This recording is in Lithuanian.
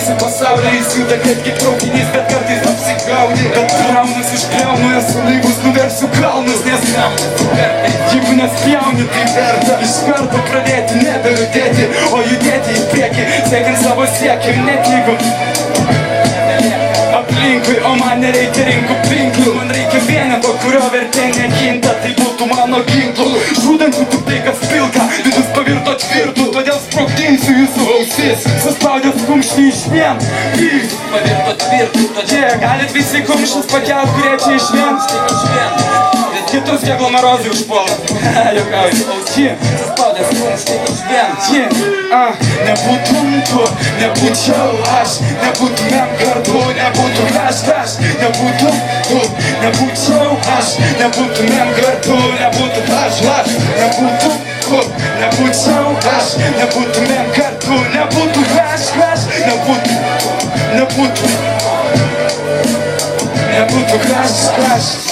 Visi pasauliais juda kaip traukinys, bet kartais apsigauni. Bet traunas iškliaunu, esu laivus, nuversiu kalnus, nes jeigu nespjauni, tai verta iš karto pradėti, nebeliūdėti, o judėti į priekį, siekiant savo siekį, net jeigu aplinkui, o man nereikia rinkų pinklių. Man reikia vieneto, kurio vertė nekinta, tai būtų mano ginklų. Žudančių tik tai, kas pilka, vidus pavirto tvirtų, todėl sprogdinsiu jūsų ausis, suspaudęs kumštį iš vien. Vidus pavirto tvirtų, todėl galit visi kumščius pakelt, kurie čia iš vien. Kitus geglomerozai užpuola. Jokauju, auči, suspaudęs kumštį iš vien. Nebūtum tu, nebūčiau aš, nebūtumėm kartu, nebūtum aš, nebūtum tu, nebūčiau aš, nebūtumėm kartu, nebūtum aš, nebūtum tu, nebūčiau aš, nebūtumėm kartu, nebūtum aš, nebūtum, nebūtum, nebūtum aš.